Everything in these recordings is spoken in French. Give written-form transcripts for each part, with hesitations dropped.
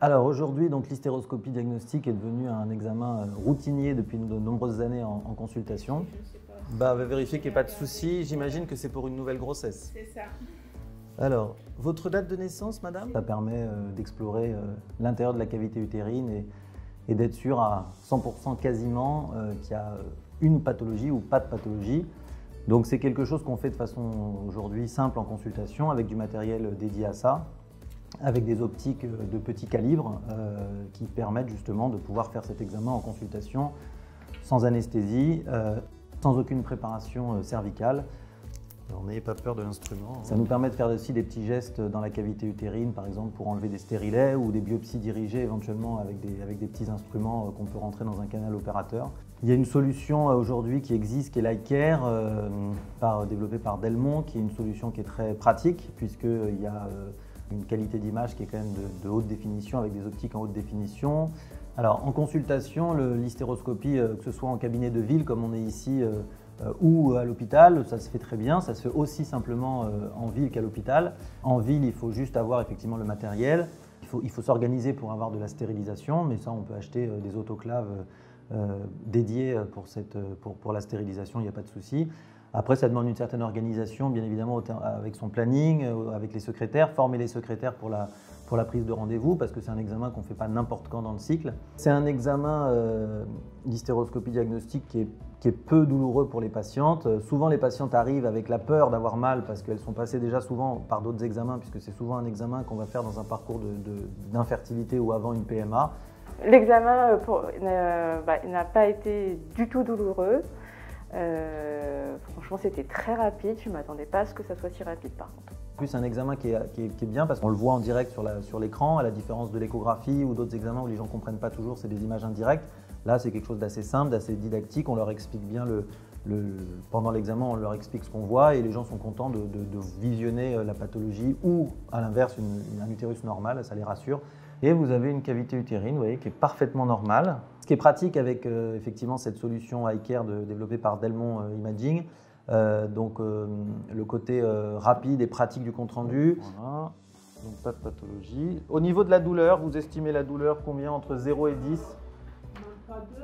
Alors aujourd'hui, donc l'hystéroscopie diagnostique est devenue un examen routinier depuis de nombreuses années en consultation. On va vérifier qu'il n'y ait pas de souci. J'imagine que c'est pour une nouvelle grossesse. C'est ça. Alors, votre date de naissance, madame? Ça permet d'explorer l'intérieur de la cavité utérine et d'être sûr à 100% quasiment qu'il y a une pathologie ou pas de pathologie. Donc c'est quelque chose qu'on fait de façon aujourd'hui simple en consultation avec du matériel dédié à ça, avec des optiques de petit calibre qui permettent justement de pouvoir faire cet examen en consultation sans anesthésie, sans aucune préparation cervicale. Alors, n'ayez pas peur de l'instrument. Ça nous permet de faire aussi des petits gestes dans la cavité utérine, par exemple pour enlever des stérilets ou des biopsies dirigées éventuellement avec des petits instruments qu'on peut rentrer dans un canal opérateur. Il y a une solution aujourd'hui qui existe, qui est l'iCare, développée par Delmont, qui est une solution qui est très pratique puisqu'il y a une qualité d'image qui est quand même de haute définition avec des optiques en haute définition. Alors en consultation, l'hystéroscopie, que ce soit en cabinet de ville comme on est ici, ou à l'hôpital, ça se fait très bien, ça se fait aussi simplement en ville qu'à l'hôpital. En ville, il faut juste avoir effectivement le matériel, il faut s'organiser pour avoir de la stérilisation, mais ça on peut acheter des autoclaves dédiées pour la stérilisation, il n'y a pas de souci. Après, ça demande une certaine organisation, bien évidemment, avec son planning, avec les secrétaires, former les secrétaires pour la prise de rendez-vous, parce que c'est un examen qu'on ne fait pas n'importe quand dans le cycle. C'est un examen d'hystéroscopie diagnostique qui est peu douloureux pour les patientes. Souvent, les patientes arrivent avec la peur d'avoir mal, parce qu'elles sont passées déjà souvent par d'autres examens, puisque c'est souvent un examen qu'on va faire dans un parcours d'infertilité ou avant une PMA. L'examen n'a pas été du tout douloureux. Franchement, c'était très rapide. Je ne m'attendais pas à ce que ça soit si rapide, par contre. En plus, c'est un examen qui est bien parce qu'on le voit en direct sur l'écran, à la différence de l'échographie ou d'autres examens où les gens ne comprennent pas toujours, c'est des images indirectes. Là, c'est quelque chose d'assez simple, d'assez didactique. On leur explique bien pendant l'examen, on leur explique ce qu'on voit et les gens sont contents de visionner la pathologie ou, à l'inverse, un utérus normal, ça les rassure. Et vous avez une cavité utérine, vous voyez, qui est parfaitement normale. Ce qui est pratique avec effectivement cette solution iCare développée par Delmont Imaging, le côté rapide et pratique du compte-rendu. Voilà. Donc pas de pathologie. Au niveau de la douleur, vous estimez la douleur combien entre 0 et 10?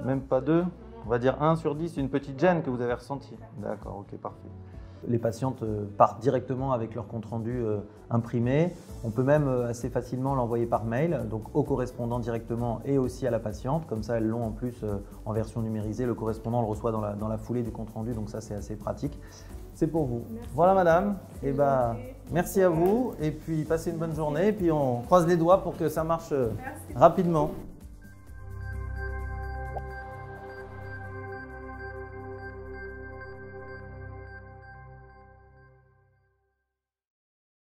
Même pas 2. On va dire 1 sur 10, une petite gêne que vous avez ressentie. D'accord, ok, parfait. Les patientes partent directement avec leur compte-rendu imprimé. On peut même assez facilement l'envoyer par mail, donc au correspondant directement et aussi à la patiente. Comme ça, elles l'ont en plus en version numérisée. Le correspondant le reçoit dans la foulée du compte-rendu, donc ça, c'est assez pratique. C'est pour vous. Merci. Voilà, madame. Et merci à vous. Et puis, passez une bonne journée. Et puis, on croise les doigts pour que ça marche rapidement.